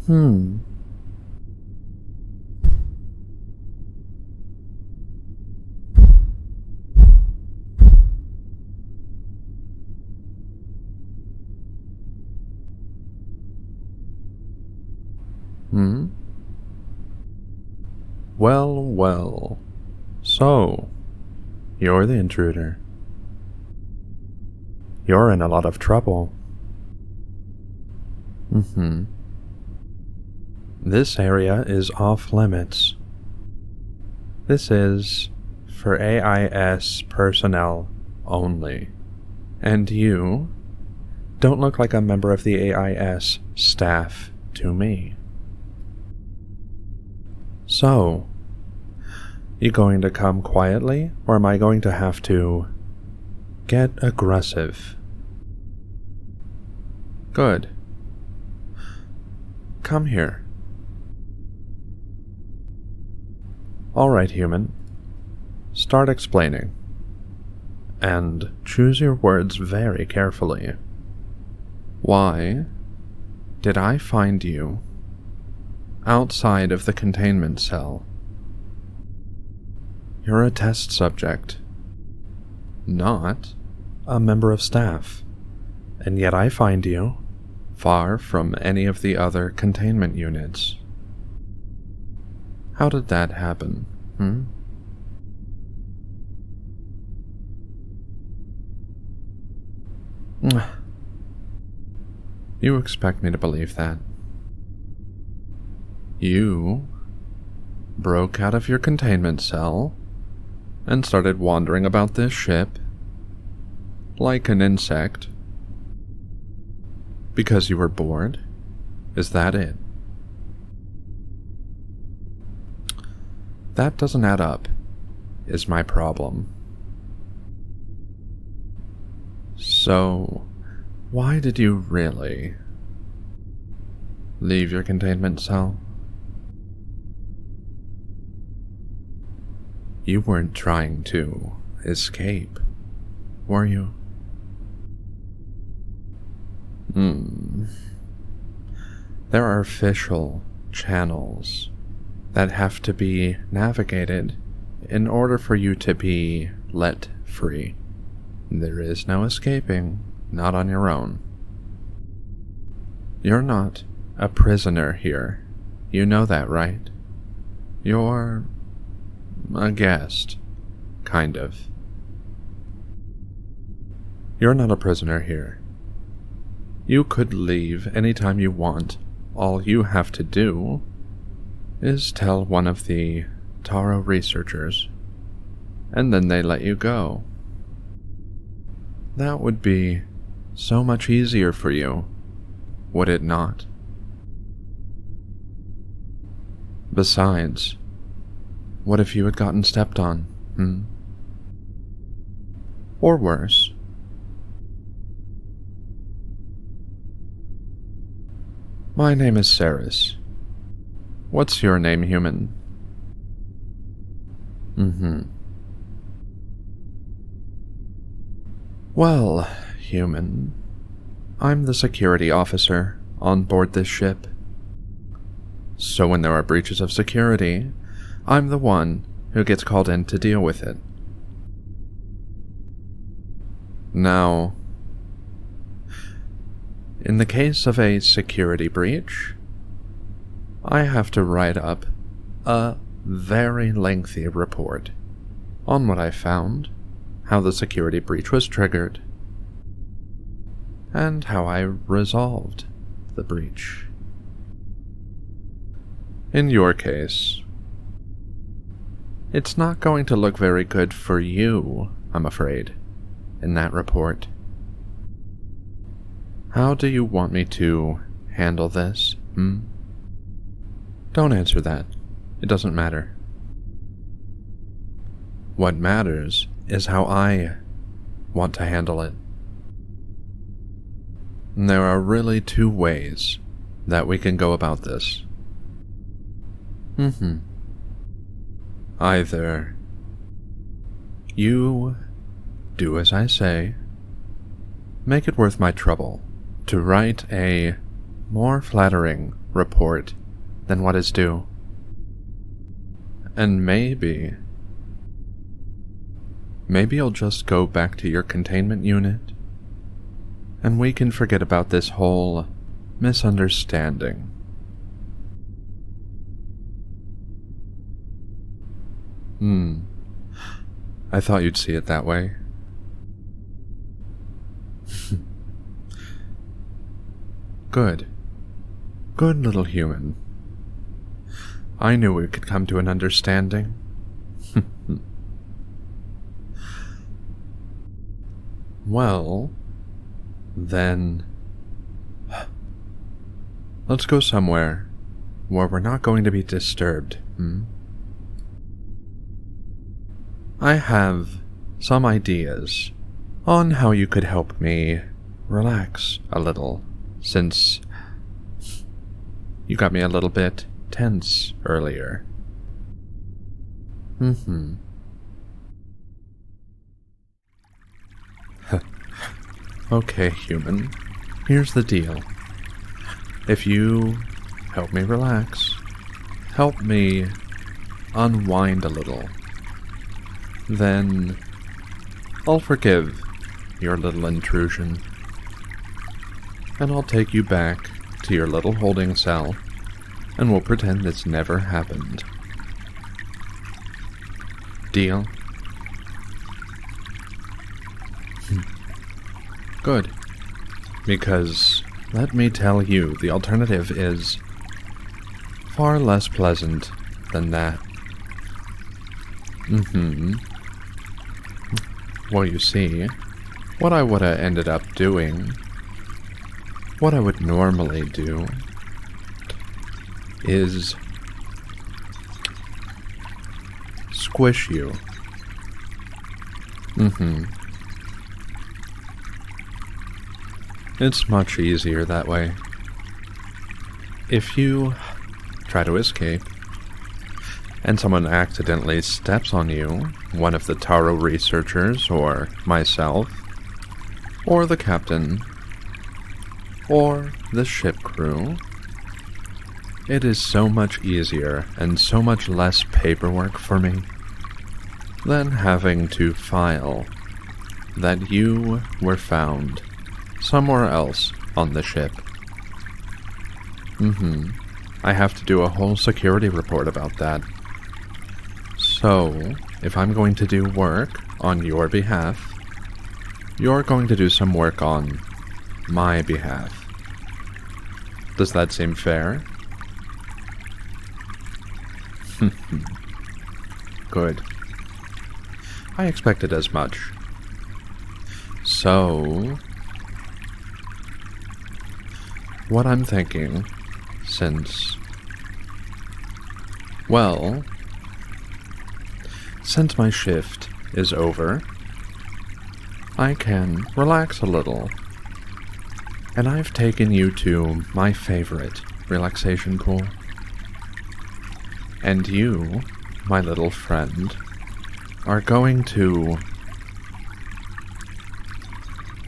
Hmm. Hmm? Well, well. So, you're the intruder. You're in a lot of trouble. Mm-hmm. This area is off limits. This is for AIS personnel only. And you don't look like a member of the AIS staff to me. So, you going to come quietly, or am I going to have to get aggressive? Good. Come here. Alright, human. Start explaining. And choose your words very carefully. Why did I find you outside of the containment cell? You're a test subject, not a member of staff, and yet I find you far from any of the other containment units. How did that happen, You expect me to believe that? You broke out of your containment cell and started wandering about this ship like an insect because you were bored? Is that it? That doesn't add up, is my problem. So, why did you really leave your containment cell? You weren't trying to escape, were you? There are official channels that have to be navigated in order for you to be let free. There is no escaping, not on your own. You're not a prisoner here. You know that, right? You're a guest, kind of. You're not a prisoner here. You could leave anytime you want. All you have to do is tell one of the Taro researchers, and then they let you go. That would be so much easier for you, would it not? Besides, what if you had gotten stepped on, Or worse. My name is Saris. What's your name, human? Well, human, I'm the security officer on board this ship. So when there are breaches of security, I'm the one who gets called in to deal with it. Now, in the case of a security breach, I have to write up a very lengthy report on what I found, how the security breach was triggered, and how I resolved the breach. In your case, it's not going to look very good for you, I'm afraid, in that report. How do you want me to handle this, Don't answer that. It doesn't matter. What matters is how I want to handle it. And there are really two ways that we can go about this. Either you do as I say, make it worth my trouble to write a more flattering report than what is due. And maybe you'll just go back to your containment unit, and we can forget about this whole misunderstanding. I thought you'd see it that way. Good. Good little human. I knew we could come to an understanding. Well, then, let's go somewhere where we're not going to be disturbed, I have some ideas on how you could help me relax a little, since you got me a little bit tense earlier. Okay, human. Here's the deal. If you help me relax, help me unwind a little, then I'll forgive your little intrusion, and I'll take you back to your little holding cell, and we'll pretend this never happened. Deal? Good. Because, let me tell you, the alternative is far less pleasant than that. Well, you see, what I would have ended up doing, what I would normally do, is squish you. It's much easier that way. If you try to escape, and someone accidentally steps on you, one of the Taro researchers, or myself, or the captain, or the ship crew, it is so much easier and so much less paperwork for me than having to file that you were found somewhere else on the ship. I have to do a whole security report about that. So, if I'm going to do work on your behalf, you're going to do some work on my behalf. Does that seem fair? Good. I expected as much. So, what I'm thinking, since my shift is over, I can relax a little, and I've taken you to my favorite relaxation pool. And you, my little friend, are going to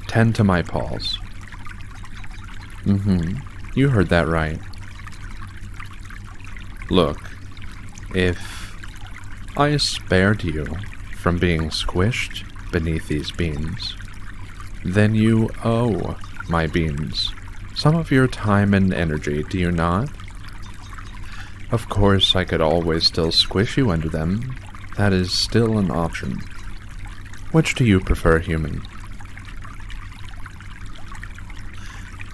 tend to my paws. You heard that right. Look, if I spared you from being squished beneath these beans, then you owe my beans some of your time and energy, do you not? Of course, I could always still squish you under them. That is still an option. Which do you prefer, human?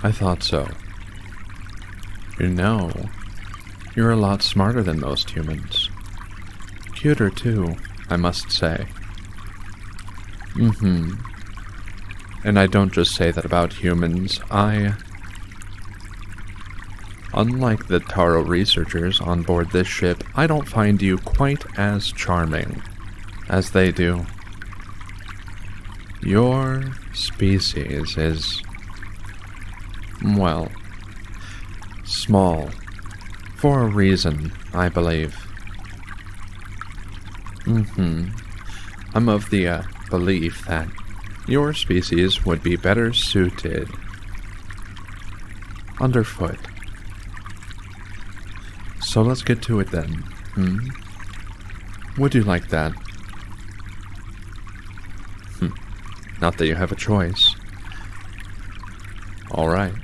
I thought so. You know, you're a lot smarter than most humans. Cuter, too, I must say. And I don't just say that about humans. Unlike the Taro researchers on board this ship, I don't find you quite as charming as they do. Your species is, well, small, for a reason, I believe. I'm of the belief that your species would be better suited underfoot So let's get to it then. Would you like that? Not that you have a choice. Alright,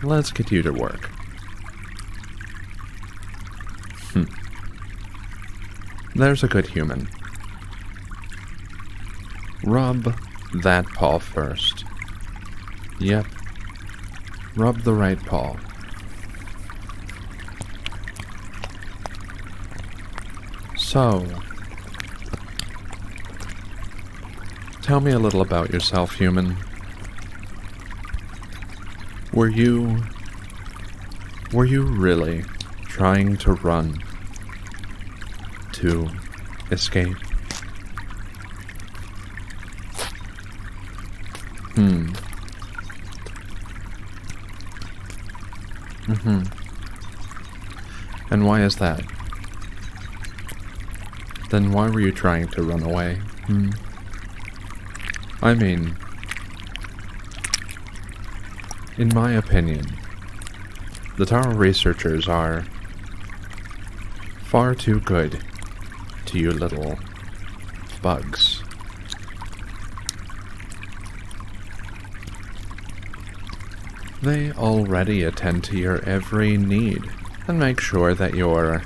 let's get you to work. There's a good human. Rub that paw first. Yep. Rub the right paw. So, tell me a little about yourself, human. Were you really trying to run? To escape? And why is that? Then why were you trying to run away? I mean, in my opinion, the Taro researchers are far too good to you little bugs. They already attend to your every need and make sure that you're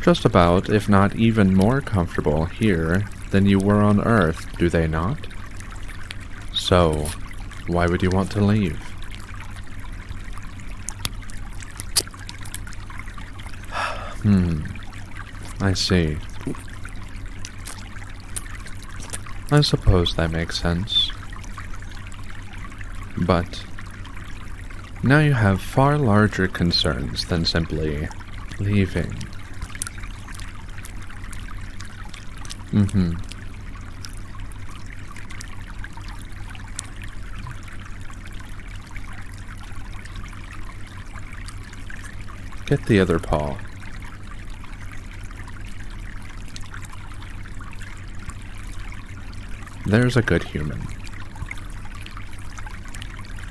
just about, if not even more comfortable here than you were on Earth, do they not? So, why would you want to leave? I see. I suppose that makes sense. But now you have far larger concerns than simply leaving. Get the other paw. There's a good human.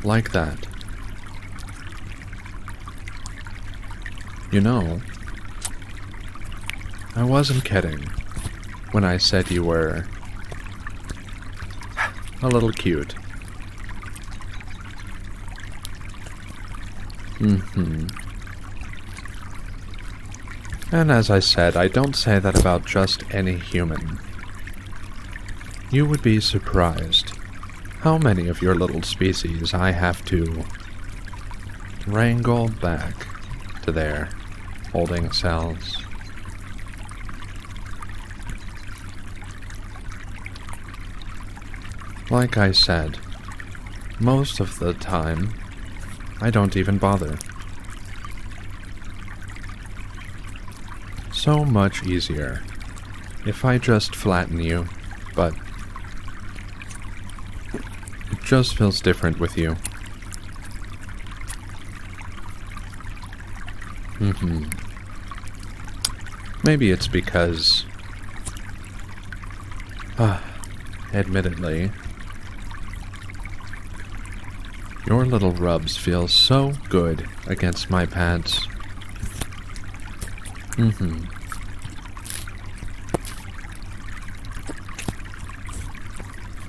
Like that. You know, I wasn't kidding when I said you were a little cute. And as I said, I don't say that about just any human. You would be surprised how many of your little species I have to wrangle back to their holding cells. Like I said, most of the time, I don't even bother. So much easier if I just flatten you, but it just feels different with you. Maybe it's because, admittedly, your little rubs feel so good against my pads.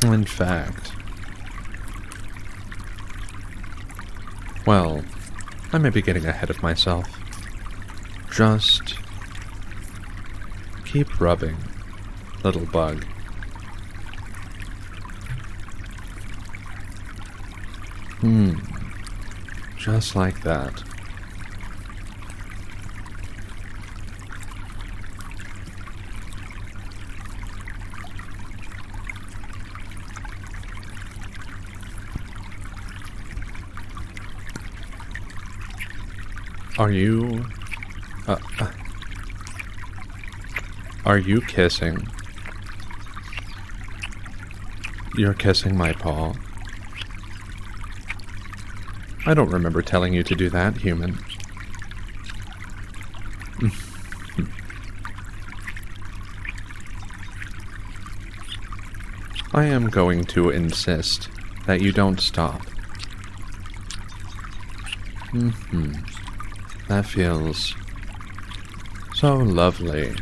In fact, well, I may be getting ahead of myself. Just keep rubbing, little bug. Just like that. Are you kissing? You're kissing my paw? I don't remember telling you to do that, human. I am going to insist that you don't stop. That feels So lovely.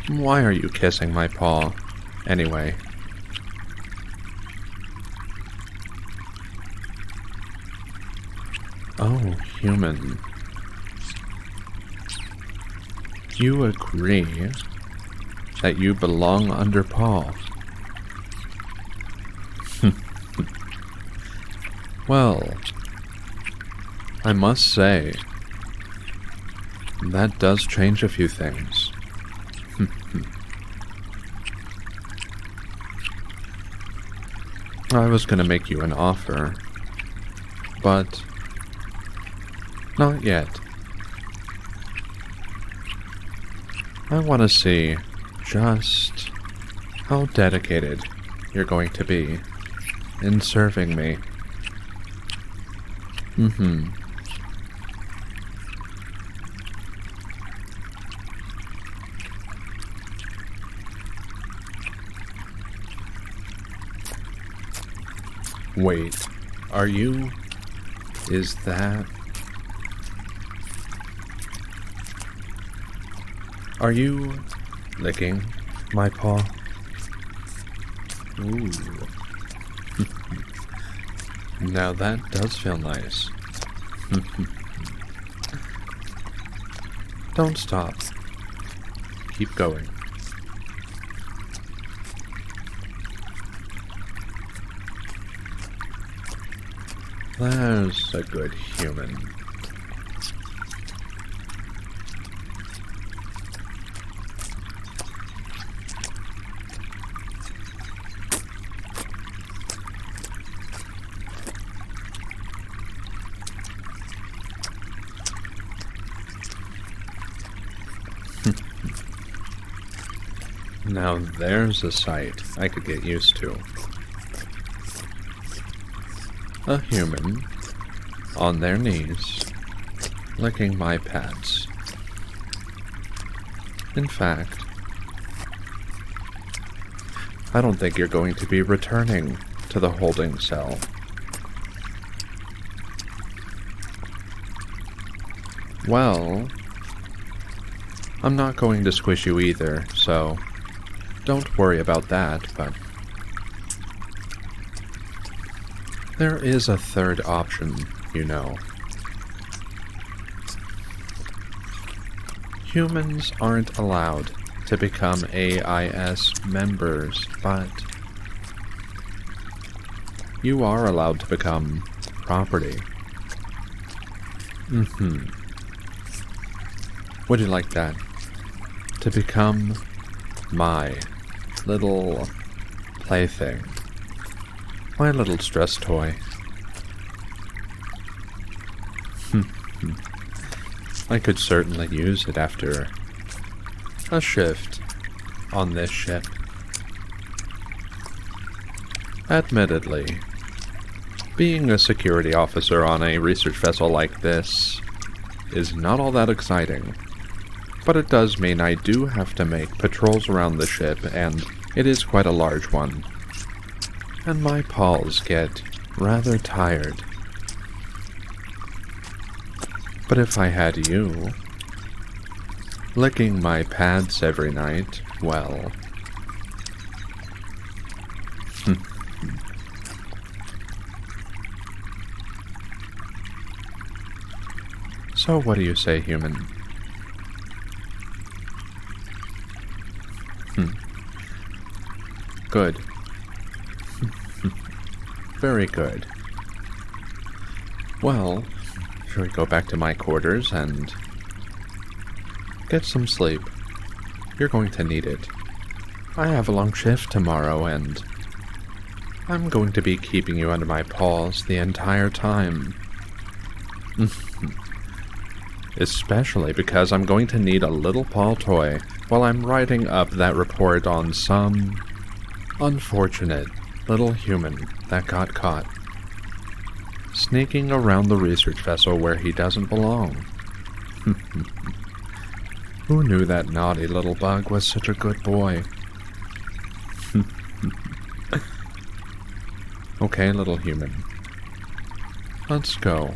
Why are you kissing my paw, anyway? Oh, human. You agree that you belong under Paws? Well, I must say, that does change a few things. I was going to make you an offer, but not yet. I want to see just how dedicated you're going to be in serving me. Wait, are you... is that... Are you licking my paw? Ooh. Now that does feel nice. Don't stop. Keep going. There's a good human. Now there's a sight I could get used to. A human, on their knees, licking my pads. In fact, I don't think you're going to be returning to the holding cell. Well, I'm not going to squish you either, so don't worry about that, but there is a third option, you know. Humans aren't allowed to become AIS members, but you are allowed to become property. Would you like that? To become my little plaything. My little stress toy. I could certainly use it after a shift on this ship. Admittedly, being a security officer on a research vessel like this is not all that exciting, but it does mean I do have to make patrols around the ship, and it is quite a large one. And my paws get rather tired. But if I had you licking my pads every night, well... So what do you say, human? Good. Very good. Well, shall we go back to my quarters and get some sleep? You're going to need it. I have a long shift tomorrow, and I'm going to be keeping you under my paws the entire time. Especially because I'm going to need a little paw toy while I'm writing up that report on some unfortunate little human that got caught sneaking around the research vessel where he doesn't belong. Who knew that naughty little bug was such a good boy? Okay, little human. Let's go.